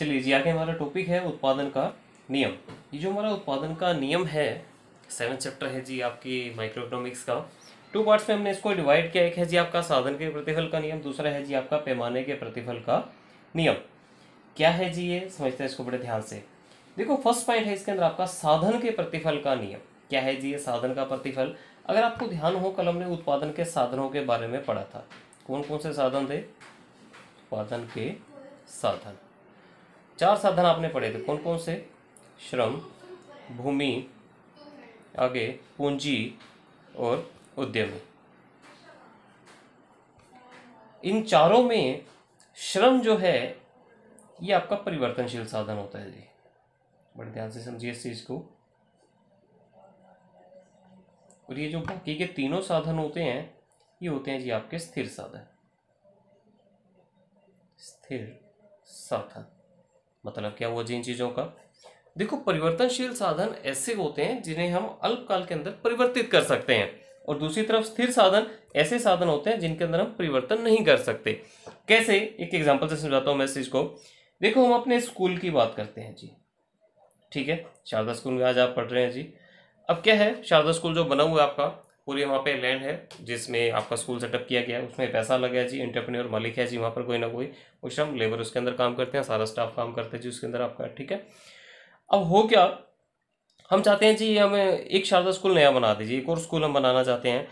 चलिए जी, आगे हमारा टॉपिक है उत्पादन का नियम। ये जो हमारा उत्पादन का नियम है 7th चैप्टर है जी आपकी माइक्रो इकोनॉमिक्स का। 2 पार्ट्स में हमने इसको डिवाइड किया। एक है जी आपका साधन के प्रतिफल का नियम, दूसरा है जी आपका पैमाने के प्रतिफल का नियम। क्या है जी ये समझते हैं इसको बड़े ध्यान से। देखो फर्स्ट पॉइंट है इसके अंदर आपका साधन के प्रतिफल का नियम। क्या है जी ये साधन का प्रतिफल। अगर आपको ध्यान हो, कल हमने उत्पादन के साधनों के बारे में पढ़ा था। कौन कौन से साधन थे? उत्पादन के साधन 4 साधन आपने पढ़े थे। कौन कौन से? श्रम, भूमि, आगे पूंजी और उद्यमी। इन चारों में श्रम जो है ये आपका परिवर्तनशील साधन होता है जी। बड़े ध्यान से समझिए इस चीज को। और ये जो बाकी के तीनों साधन होते हैं ये होते हैं जी आपके स्थिर साधन। स्थिर साधन मतलब क्या हुआ जी इन चीजों का? देखो परिवर्तनशील साधन ऐसे होते हैं जिन्हें हम अल्पकाल के अंदर परिवर्तित कर सकते हैं, और दूसरी तरफ स्थिर साधन ऐसे साधन होते हैं जिनके अंदर हम परिवर्तन नहीं कर सकते। कैसे? एक एग्जांपल से समझाता हूं मैं इस चीज को। देखो हम अपने स्कूल की बात करते हैं जी, ठीक है। शारदा स्कूल में आज आप पढ़ रहे हैं जी। अब क्या है, शारदा स्कूल जो बना हुआ है आपका, पूरी वहाँ पे लैंड है जिसमें आपका स्कूल सेटअप किया गया है, उसमें पैसा लगा है जी, एंटरप्रेन्योर मालिक है जी वहाँ पर कोई ना कोई, वो श्रम लेबर उसके अंदर काम करते हैं, सारा स्टाफ काम करते हैं जी उसके अंदर आपका, ठीक है। अब हो क्या, हम चाहते हैं जी हमें एक शारदा स्कूल नया बना दीजिए, एक और स्कूल हम बनाना चाहते हैं।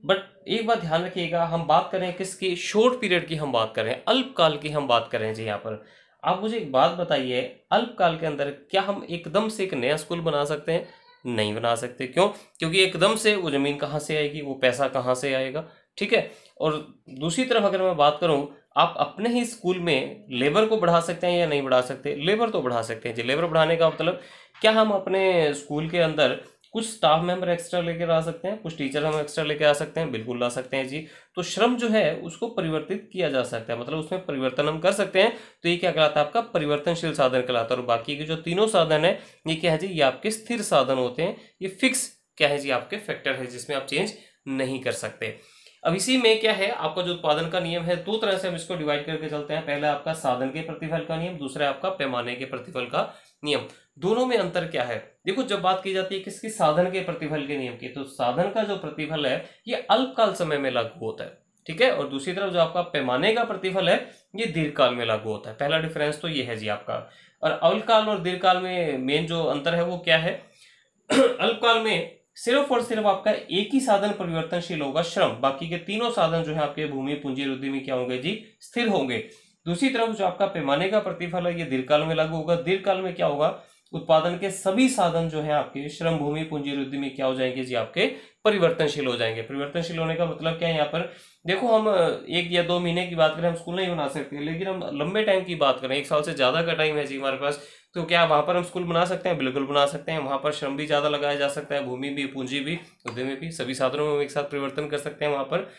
बट एक बात ध्यान रखिएगा, हम बात करें किसकी? शॉर्ट पीरियड की हम बात करें, अल्पकाल की हम बात करें जी। यहाँ पर आप मुझे एक बात बताइए, अल्पकाल के अंदर क्या हम एकदम से एक नया स्कूल बना सकते हैं? नहीं बना सकते। क्यों? क्योंकि एकदम से वो जमीन कहाँ से आएगी, वो पैसा कहाँ से आएगा, ठीक है। और दूसरी तरफ अगर मैं बात करूं, आप अपने ही स्कूल में लेबर को बढ़ा सकते हैं या नहीं बढ़ा सकते? लेबर तो बढ़ा सकते हैं जी। लेबर बढ़ाने का मतलब क्या, हम अपने स्कूल के अंदर कुछ स्टाफ मेंबर एक्स्ट्रा लेकर आ सकते हैं, कुछ टीचर हम एक्स्ट्रा लेकर आ सकते हैं, बिल्कुल ला सकते हैं जी। तो श्रम जो है उसको परिवर्तित किया जा सकता है, मतलब उसमें परिवर्तन हम कर सकते हैं। तो ये क्या कहलाता है? आपका परिवर्तनशील साधन कहलाता है। और बाकी के जो तीनों साधन है ये क्या है जी? ये आपके स्थिर साधन होते हैं। ये फिक्स क्या है जी? आपके फैक्टर है जिसमें आप चेंज नहीं कर सकते। अब इसी में क्या है, आपका जो उत्पादन का नियम है, 2 तरह से हम इसको डिवाइड करके चलते हैं। पहला आपका साधन के प्रतिफल का नियम, दूसरा आपका पैमाने के प्रतिफल का नियम। दोनों में अंतर क्या है? देखो जब बात की जाती है किसकी? साधन के प्रतिफल के नियम की, तो साधन का जो प्रतिफल है ये अल्पकाल समय में लागू होता है, ठीक है। और दूसरी तरफ जो आपका पैमाने का प्रतिफल है ये दीर्घकाल में लागू होता है। पहला डिफरेंस तो ये है जी आपका। और अल्पकाल और दीर्घकाल में मेन जो अंतर है वो क्या है? अल्पकाल में सिर्फ और सिर्फ आपका एक ही साधन परिवर्तनशील होगा, श्रम। बाकी के तीनों साधन जो है आपके भूमि, पूंजी, उद्यमी क्या होंगे जी? स्थिर होंगे। दूसरी तरफ जो आपका पैमाने का प्रतिफल है ये दीर्घकाल में लागू होगा। दीर्घकाल में क्या होगा? उत्पादन के सभी साधन जो है आपके श्रम, भूमि, पूंजी, उद्यमी क्या हो जाएंगे जी? आपके परिवर्तनशील हो जाएंगे। परिवर्तनशील होने का मतलब क्या है? यहाँ पर देखो हम 1 या 2 महीने की बात करें, हम स्कूल नहीं बना सकते, लेकिन हम लंबे टाइम की बात करें, 1 साल से ज्यादा का टाइम है जी हमारे पास, तो क्या वहां पर हम स्कूल बना सकते हैं? बिल्कुल बना सकते हैं। वहां पर श्रम भी ज्यादा लगाया जा सकता है, भूमि भी, पूंजी भी, उद्यमी भी, सभी साधनों में हम एक साथ परिवर्तन कर सकते हैं वहां पर।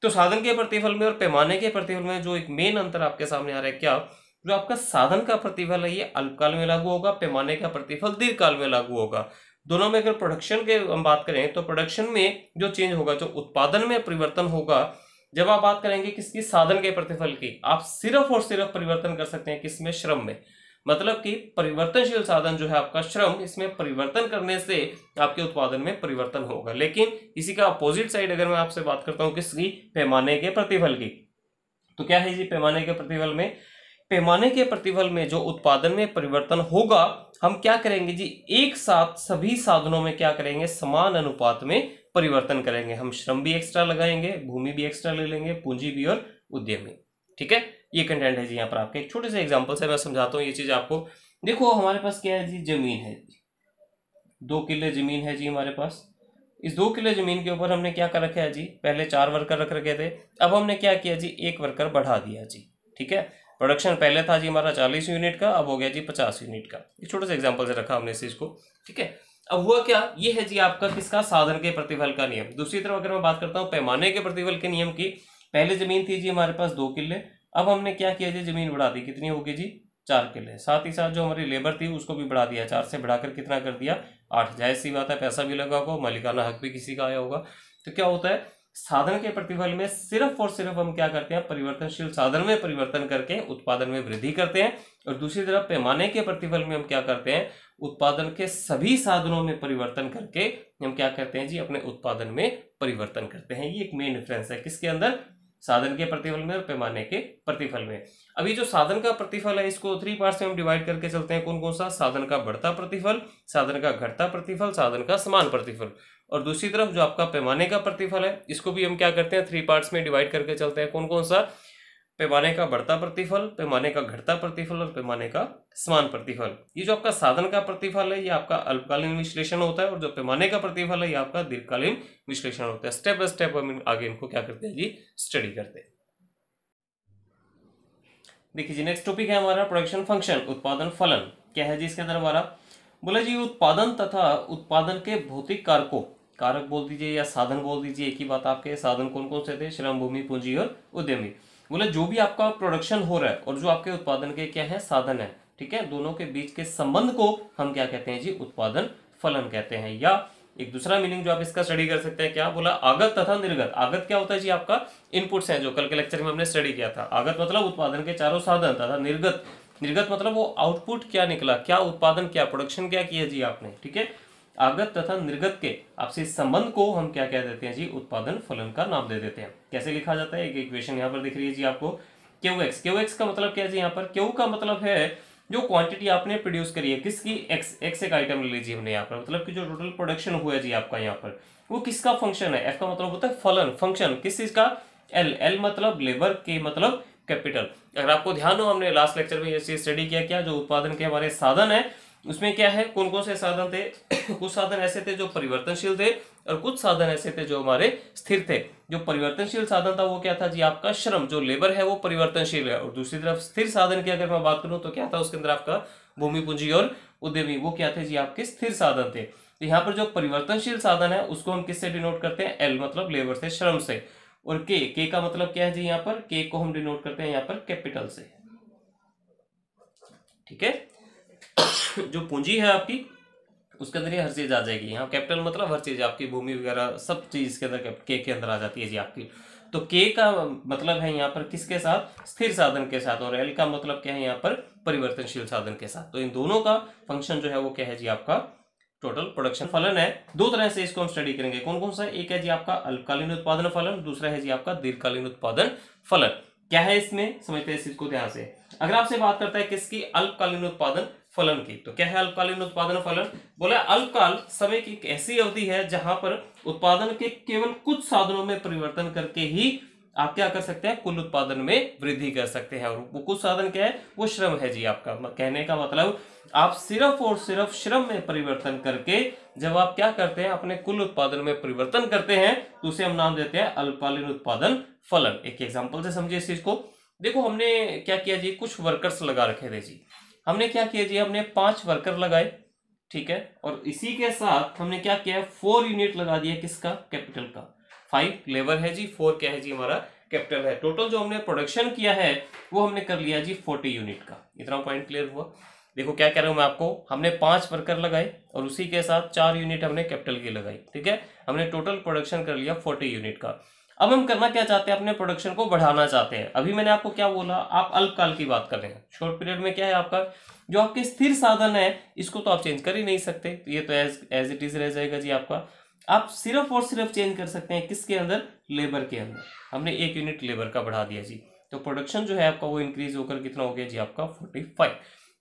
तो साधन के प्रतिफल में और पैमाने के प्रतिफल में जो एक मेन अंतर आपके सामने आ रहा है, क्या? जो आपका साधन का प्रतिफल है ये अल्पकाल में लागू होगा, पैमाने का प्रतिफल दीर्घकाल में लागू होगा। दोनों में अगर प्रोडक्शन के हम बात करें तो प्रोडक्शन में जो चेंज होगा, जो उत्पादन में परिवर्तन होगा, जब आप बात करेंगे किसकी? साधन के प्रतिफल की, आप सिर्फ और सिर्फ परिवर्तन कर सकते हैं किसमें? श्रम में। मतलब कि परिवर्तनशील साधन जो है आपका श्रम, इसमें परिवर्तन करने से आपके उत्पादन में परिवर्तन होगा। लेकिन इसी का अपोजिट साइड अगर मैं आपसे बात करता हूं किसकी? पैमाने के प्रतिफल की, तो क्या है जी पैमाने के प्रतिफल में? पैमाने के प्रतिफल में जो उत्पादन में परिवर्तन होगा, हम क्या करेंगे जी? एक साथ सभी साधनों में क्या करेंगे? समान अनुपात में परिवर्तन करेंगे। हम श्रम भी एक्स्ट्रा लगाएंगे, भूमि भी एक्स्ट्रा ले लेंगे, पूंजी भी और उद्यमी, ठीक है। ये कंटेंट है जी यहाँ पर आपके। एक छोटे से एग्जांपल से मैं समझाता हूँ ये चीज आपको। देखो हमारे पास क्या है जी? जमीन है, 2 किले जमीन है जी हमारे पास। इस 2 किले जमीन के ऊपर हमने क्या कर रखा है जी? पहले 4 वर्कर रख रखे थे, अब हमने क्या किया जी? 1 वर्कर बढ़ा दिया जी, ठीक है। प्रोडक्शन पहले था जी हमारा 40 यूनिट का, अब हो गया जी 50 यूनिट का। एक छोटे से एग्जांपल से रखा हमने इस चीज को, ठीक है। अब हुआ क्या? ये है जी आपका किसका? साधन के प्रतिफल का नियम। दूसरी तरफ अगर मैं बात करता हूँ पैमाने के प्रतिफल के नियम की, पहले जमीन थी जी हमारे पास 2 किले, अब हमने क्या किया जी? जमीन बढ़ा दी। कितनी होगी जी? 4 किले। साथ ही साथ जो हमारी लेबर थी उसको भी बढ़ा दिया, 4 से बढ़ाकर कितना कर दिया? 8। जाहिर सी बात है पैसा भी लगा होगा, मालिकाना हक भी किसी का आया होगा। तो क्या होता है? साधन के प्रतिफल में सिर्फ और सिर्फ हम क्या करते हैं, परिवर्तनशील साधन में परिवर्तन करके उत्पादन में वृद्धि करते हैं, और दूसरी तरफ पैमाने के प्रतिफल में हम क्या करते हैं, उत्पादन के सभी साधनों में परिवर्तन करके हम क्या करते हैं जी, अपने उत्पादन में परिवर्तन करते हैं। ये एक मेन डिफरेंस है किसके अंदर, साधन के प्रतिफल में और पैमाने के प्रतिफल में। अभी जो साधन का प्रतिफल है इसको 3 पार्ट्स में हम डिवाइड करके चलते हैं। कौन कौन सा, साधन का बढ़ता प्रतिफल, साधन का घटता प्रतिफल, साधन का समान प्रतिफल। और दूसरी तरफ जो आपका पैमाने का प्रतिफल है इसको भी हम क्या करते हैं, 3 पार्ट्स में डिवाइड करके चलते हैं। कौन कौन सा, पैमाने का बढ़ता प्रतिफल, पैमाने का घटता प्रतिफल और पैमाने का समान प्रतिफल। ये जो आपका साधन का प्रतिफल है ये आपका अल्पकालीन विश्लेषण होता है, और जो पैमाने का प्रतिफल है ये आपका दीर्घकालीन विश्लेषण होता है। स्टेप बाय स्टेप हम आगे इनको क्या करते हैं जी, स्टडी करते हैं। देखिए जी, नेक्स्ट टॉपिक है हमारा प्रोडक्शन फंक्शन, उत्पादन फलन। क्या है जी इसके अंदर हमारा, बोला जी उत्पादन तथा उत्पादन के भौतिक कारकों, कारक बोल दीजिए या साधन बोल दीजिए, एक ही बात। आपके साधन कौन कौन से थे, श्रम, भूमि, पूंजी और उद्यमी। बोले जो भी आपका प्रोडक्शन हो रहा है और जो आपके उत्पादन के क्या है, साधन है, ठीक है, दोनों के बीच के संबंध को हम क्या कहते हैं जी, उत्पादन फलन कहते हैं। या एक दूसरा मीनिंग जो आप इसका स्टडी कर सकते हैं, क्या बोला, आगत तथा निर्गत। आगत क्या होता है जी, आपका इनपुट्स हैं, जो कल के लेक्चर में हमने स्टडी किया था। आगत मतलब उत्पादन के चारों साधन, तथा निर्गत, निर्गत मतलब वो आउटपुट क्या निकला, क्या उत्पादन, क्या प्रोडक्शन क्या किया जी आपने, ठीक है। आगत तथा निर्गत के आपसी संबंध को हम क्या कह देते हैं जी, उत्पादन फलन का नाम दे देते हैं। कैसे लिखा जाता है, एक इक्वेशन यहाँ पर दिख रही है जी आपको, QX। QX का मतलब क्या है जी, यहाँ पर Q का मतलब है जो क्वांटिटी आपने प्रोड्यूस करी है, किसकी, X एक आइटम ले लीजिए हमने यहाँ पर, मतलब कि जो टोटल प्रोडक्शन हुआ है जी आपका यहाँ पर, वो किसका फंक्शन है। F का मतलब होता है फलन, फंक्शन किस चीज का, L मतलब लेबर, K मतलब कैपिटल। अगर आपको ध्यान हो, हमने लास्ट लेक्चर में ये चीज स्टडी किया, क्या जो उत्पादन के हमारे साधन है उसमें क्या है, कौन कौन से साधन थे कुछ साधन ऐसे थे जो परिवर्तनशील थे, और कुछ साधन ऐसे थे जो हमारे स्थिर थे। जो परिवर्तनशील साधन था वो क्या था जी, आपका श्रम, जो लेबर है वो परिवर्तनशील है। और दूसरी तरफ स्थिर साधन की अगर मैं बात करूं तो क्या था, उसके अंदर आपका भूमि, पूंजी और उद्यमी, वो क्या थे जी, आपके स्थिर साधन थे। तो यहाँ पर जो परिवर्तनशील साधन है उसको हम किससे डिनोट करते हैं, L मतलब लेबर से, श्रम से। और K का मतलब क्या है जी, यहाँ पर K को हम डिनोट करते हैं यहाँ पर कैपिटल से, ठीक है। जो पूंजी है आपकी उसके अंदर ये हर चीज आ जाएगी। यहाँ कैपिटल मतलब हर चीज, आपकी भूमि वगैरह सब चीज के अंदर के अंदर आ जाती है जी आपकी। तो के का मतलब है यहाँ पर किसके साथ, स्थिर साधन के साथ, और एल का मतलब क्या है यहाँ पर, परिवर्तनशील साधन के साथ। तो इन दोनों का फंक्शन जो है वो क्या है जी, आपका टोटल प्रोडक्शन फलन है। दो तरह से इसको हम स्टडी करेंगे। कौन कौन सा, एक है जी आपका अल्पकालीन उत्पादन फलन, दूसरा है जी आपका दीर्घकालीन उत्पादन फलन। क्या है इसमें, समझते हैं इसको ध्यान से। अगर आपसे बात करता है किसकी, अल्पकालीन उत्पादन फलन की, तो क्या है अल्पकालीन उत्पादन फलन, बोला अल्पकाल समय की एक ऐसी अवधि है जहां पर उत्पादन के केवल कुछ साधनों में परिवर्तन करके ही आप क्या कर सकते हैं, कुल उत्पादन में वृद्धि कर सकते हैं। और वो कुछ साधन क्या है, वो श्रम है जी आपका। कहने का मतलब आप सिर्फ और सिर्फ श्रम में परिवर्तन करके जब आप क्या करते हैं, अपने कुल उत्पादन में परिवर्तन करते हैं, तो उसे हम नाम देते हैं अल्पकालीन उत्पादन फलन। एक एग्जांपल से समझिए इस चीज को। देखो हमने क्या किया जी, कुछ वर्कर्स लगा रखे थे जी। हमने क्या किया जी, हमने 5 वर्कर लगाए, ठीक है, और इसी के साथ हमने क्या किया, 4 यूनिट लगा दिया किसका, कैपिटल का। 5 लेबर है जी, 4 क्या है जी, हमारा कैपिटल है। टोटल जो हमने प्रोडक्शन किया है वो हमने कर लिया जी 40 यूनिट का। इतना पॉइंट क्लियर हुआ। देखो क्या कह रहा हूं मैं आपको, हमने 5 वर्कर लगाए और उसी के साथ 4 यूनिट हमने कैपिटल की लगाई, ठीक है। हमने टोटल प्रोडक्शन कर लिया 40 यूनिट का। अब हम करना क्या चाहते हैं, अपने प्रोडक्शन को बढ़ाना चाहते हैं। अभी मैंने आपको क्या बोला, आप अल्पकाल की बात कर रहे हैं। शॉर्ट पीरियड में क्या है आपका, जो आपके स्थिर साधन है इसको तो आप चेंज कर ही नहीं सकते, ये तो एज इट इज रह जाएगा जी आपका। आप सिर्फ और सिर्फ चेंज कर सकते हैं किसके अंदर, लेबर के अंदर। हमने 1 यूनिट लेबर का बढ़ा दिया जी, तो प्रोडक्शन जो है आपका वो इंक्रीज होकर कितना हो गया जी आपका 45।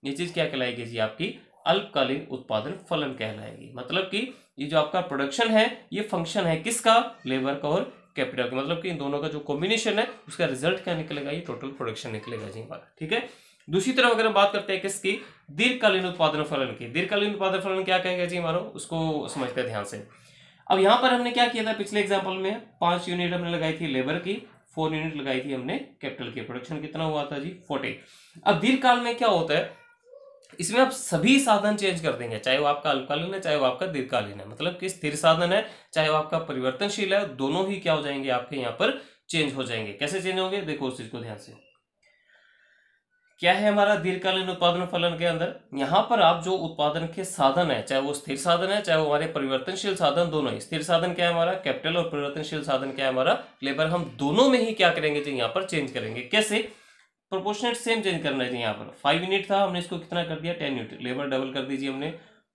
ये चीज क्या कहलाएगी जी, आपकी अल्पकालीन उत्पादन फलन कहलाएगी। मतलब कि ये जो आपका प्रोडक्शन है ये फंक्शन है किसका, लेबर का और कैपिटल का। मतलब कि इन दोनों का जो कॉम्बिनेशन है उसका रिजल्ट क्या निकलेगा, ये टोटल प्रोडक्शन निकलेगा जी हमारा, ठीक है। दूसरी तरफ अगर हम बात करते हैं किसकी, दीर्घकालीन उत्पादन फलन की। दीर्घकालीन उत्पादन फलन क्या कहेगा जी हमारा, उसको समझते हैं ध्यान से। अब यहाँ पर हमने क्या किया था, पिछले एग्जाम्पल में 5 यूनिट हमने लगाई थी लेबर की, 4 यूनिट लगाई थी हमने कैपिटल की। प्रोडक्शन कितना हुआ था जी 40। अब दीर्घकाल में क्या होता है, इसमें आप सभी साधन चेंज कर देंगे, चाहे वो आपका अल्पकालीन है चाहे वो आपका दीर्घकालीन है। मतलब कि स्थिर साधन है चाहे वो आपका परिवर्तनशील है, दोनों ही क्या हो जाएंगे आपके यहाँ पर चेंज हो जाएंगे। कैसे चेंज होंगे, देखो उस चीज को ध्यान से। क्या है हमारा दीर्घकालीन उत्पादन फलन के अंदर, यहाँ पर आप जो उत्पादन के साधन है, चाहे वो स्थिर साधन है चाहे वो हमारे परिवर्तनशील साधन, दोनों ही। स्थिर साधन क्या है हमारा कैपिटल और परिवर्तनशील साधन क्या है हमारा लेबर, हम दोनों में ही क्या करेंगे जी यहाँ पर चेंज करेंगे। कैसे? प्रोपोर्शनेट सेम चेंज करना है जी। यहाँ पर 5 यूनिट था, हमने इसको कितना कर दिया 10 यूनिट, लेबर डबल कर दीजिए हमने।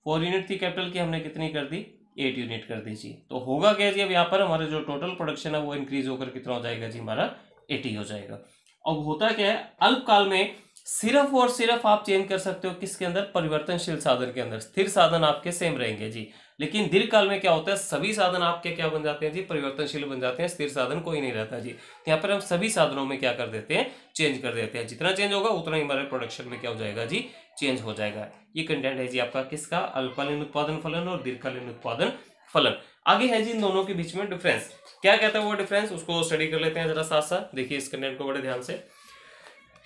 4 यूनिट थी कैपिटल की, हमने कितनी कर दी 8 यूनिट कर दीजिए। तो होगा क्या जी, अब यहाँ पर हमारा जो टोटल प्रोडक्शन है वो इंक्रीज होकर कितना हो जाएगा जी हमारा 80 हो जाएगा। अब होता क्या है, अल्पकाल में सिर्फ और सिर्फ आप चेंज कर सकते हो किसके अंदर, परिवर्तनशील साधन के अंदर। स्थिर साधन आपके सेम रहेंगे जी। लेकिन दीर्घकाल में क्या होता है, सभी साधन आपके क्या बन जाते हैं जी, परिवर्तनशील बन जाते हैं, स्थिर साधन कोई नहीं रहता जी। तो यहाँ पर हम सभी साधनों में क्या कर देते हैं, चेंज कर देते हैं। जितना चेंज होगा उतना ही हमारे प्रोडक्शन में क्या हो जाएगा जी, चेंज हो जाएगा। ये कंटेंट है जी आपका किसका, अल्पकालीन उत्पादन फलन और दीर्घकालीन उत्पादन फलन। आगे है जी इन दोनों के बीच में डिफरेंस, क्या कहता है वो डिफरेंस, उसको स्टडी कर लेते हैं जरा साथ साथ। देखिए इस कंटेंट को बड़े ध्यान से।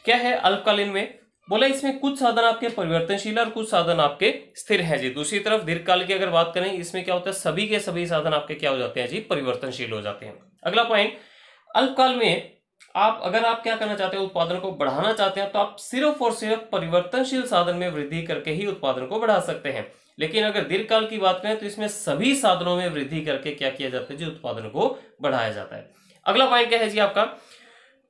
क्या है अल्पकालीन में, बोला इसमें कुछ साधन आपके परिवर्तनशील और कुछ साधन आपके स्थिर हैं जी। दूसरी तरफ दीर्घकाल की अगर बात करें, इसमें क्या होता है, सभी के सभी साधन आपके क्या हो जाते हैं जी, परिवर्तनशील हो जाते हैं। अगला पॉइंट, अल्पकाल में अगर आप क्या करना चाहते हैं, उत्पादन को बढ़ाना चाहते हैं, तो आप सिर्फ और सिर्फ परिवर्तनशील साधन में वृद्धि करके ही उत्पादन को बढ़ा सकते हैं। लेकिन अगर दीर्घकाल की बात करें तो इसमें सभी साधनों में वृद्धि करके क्या किया जाता है जी, उत्पादन को बढ़ाया जाता है। अगला पॉइंट क्या है जी आपका,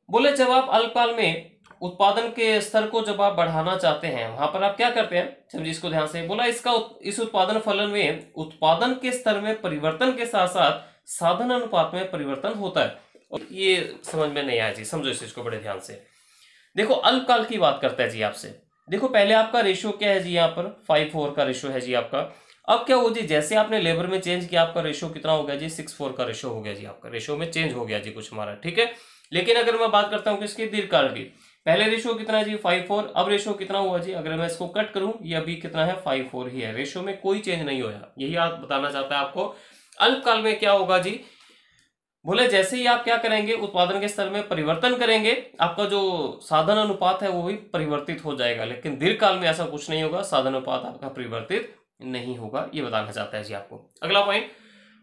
बोले जब आप अल्पकाल में उत्पादन के स्तर को जब आप बढ़ाना चाहते हैं, वहां पर आप क्या करते हैं, समझिए इसको ध्यान से। बोला इस उत्पादन फलन में उत्पादन के स्तर में परिवर्तन के साथ साथ साधन अनुपात में परिवर्तन होता है। और ये समझ में नहीं आया जी, समझो इस चीज को बड़े ध्यान से। देखो अल्पकाल की बात करता है जी आपसे। देखो पहले आपका रेशियो क्या है जी, यहाँ पर 5:4 का रेशियो है जी आपका। अब क्या हो जी, जैसे आपने लेबर में चेंज किया, आपका रेशियो कितना हो गया जी, 6:4 का रेशियो हो गया जी, आपका रेशियो में चेंज हो गया जी कुछ हमारा, ठीक है। लेकिन अगर मैं बात करता हूँ किसकी, दीर्घकाल की, पहले रेशियो कितना है जी 5:4, अब रेशियो कितना हुआ जी, अगर मैं इसको कट करूं, ये अभी कितना है 5:4 ही है, रेशियो में कोई चेंज नहीं होया। यही आप बताना चाहता है आपको। अल्पकाल में क्या होगा जी, बोले जैसे ही आप क्या करेंगे, उत्पादन के स्तर में परिवर्तन करेंगे, आपका जो साधन अनुपात है वो भी परिवर्तित हो जाएगा। लेकिन दीर्घकाल में ऐसा कुछ नहीं होगा, साधन अनुपात आपका परिवर्तित नहीं होगा, ये बताना चाहता है जी आपको। अगला पॉइंट,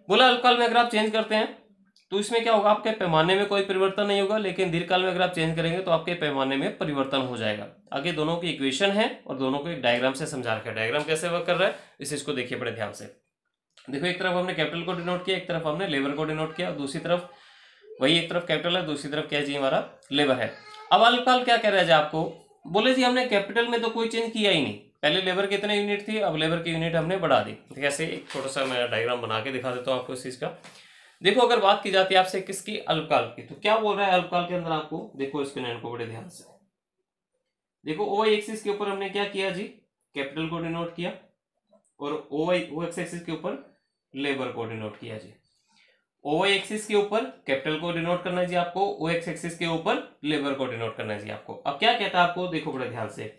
बोला अल्पकाल में अगर आप चेंज करते हैं तो इसमें क्या होगा, आपके पैमाने में कोई परिवर्तन नहीं होगा। लेकिन दीर्घकाल में अगर आप चेंज करेंगे तो आपके पैमाने में परिवर्तन हो जाएगा। आगे दोनों की इक्वेशन है और दोनों को एक डायग्राम से समझा रखा है। डायग्राम कैसे वर्क कर रहा है इस चीज को देखिए बड़े ध्यान से। देखो एक तरफ हमने कैपिटल को डिनोट किया, एक तरफ हमने लेबर को डिनोट किया, दूसरी तरफ वही, एक तरफ कैपिटल है दूसरी तरफ क्या है जी हमारा लेबर है। अब अल्पकाल क्या कह रहा है जी आपको, बोले जी हमने कैपिटल में तो कोई चेंज किया ही नहीं, पहले लेबर कितने यूनिट थी, अब लेबर की यूनिट हमने बढ़ा दी। कैसे, एक छोटा सा मैं डायग्राम बना के दिखा देता हूँ आपको इस चीज का। देखो अगर बात की जाती है आपसे किसकी, अल्पकाल की, तो क्या बोल रहा है अल्पकाल के अंदर आपको, देखो इसके नाम को बड़े ध्यान से देखो। ओ एक्सिस के ऊपर हमने क्या किया जी, कैपिटल को डिनोट किया, और ओ एक्सिस के ऊपर लेबर को डिनोट किया जी। ओ एक्सिस के ऊपर कैपिटल को डिनोट करना है जी आपको, ओ एक्सिस के ऊपर लेबर को डिनोट करना है जी आपको। अब क्या कहता है आपको, देखो बड़े ध्यान से,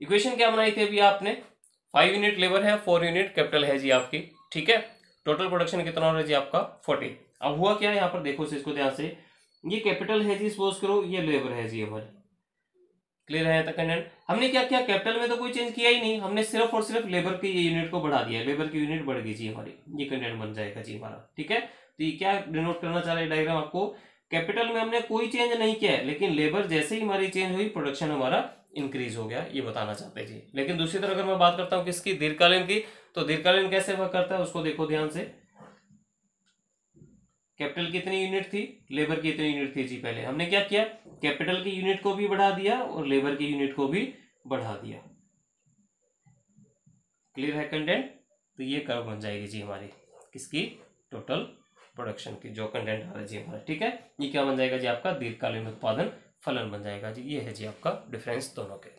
इक्वेशन क्या बनाई थी अभी आपने, 5 यूनिट लेबर है, 4 यूनिट कैपिटल है जी आपकी, ठीक है। टोटल प्रोडक्शन कितना हो रहा है जी आपका 40। अब हुआ क्या, यहाँ पर देखो इसको ध्यान से, ये कैपिटल है जी, सपोज करो ये लेबर है जी हमारी, क्लियर है तक कंटेंट। हमने क्या किया, कैपिटल में तो कोई चेंज किया ही नहीं, हमने सिर्फ और सिर्फ लेबर की यूनिट को बढ़ा दिया, लेबर की यूनिट बढ़ गई जी हमारी, ये कंटेंट बन जाएगा जी हमारा, ठीक है। तो ये क्या डिनोट करना चाह रहा है डायग्राम आपको, कैपिटल में हमने कोई चेंज नहीं किया है, लेकिन लेबर जैसे ही हमारी चेंज हुई प्रोडक्शन हमारा इंक्रीज हो गया, ये बताना चाहते हैं जी। लेकिन दूसरी तरफ अगर मैं बात करता हूँ किसकी, दीर्घकालीन की, तो दीर्घकालीन कैसे वर्क करता है उसको देखो ध्यान से। कैपिटल कितनी यूनिट थी, लेबर की इतनी यूनिट थी जी। पहले हमने क्या किया, कैपिटल की यूनिट को भी बढ़ा दिया और लेबर की यूनिट को भी बढ़ा दिया, क्लियर है कंटेंट। तो ये कर्व बन जाएगी जी हमारी किसकी, टोटल प्रोडक्शन की, जो कंटेंट आ रहा है जी हमारा, ठीक है। ये क्या बन जाएगा जी आपका, दीर्घकालीन उत्पादन फलन बन जाएगा जी। ये है जी आपका डिफरेंस दोनों के।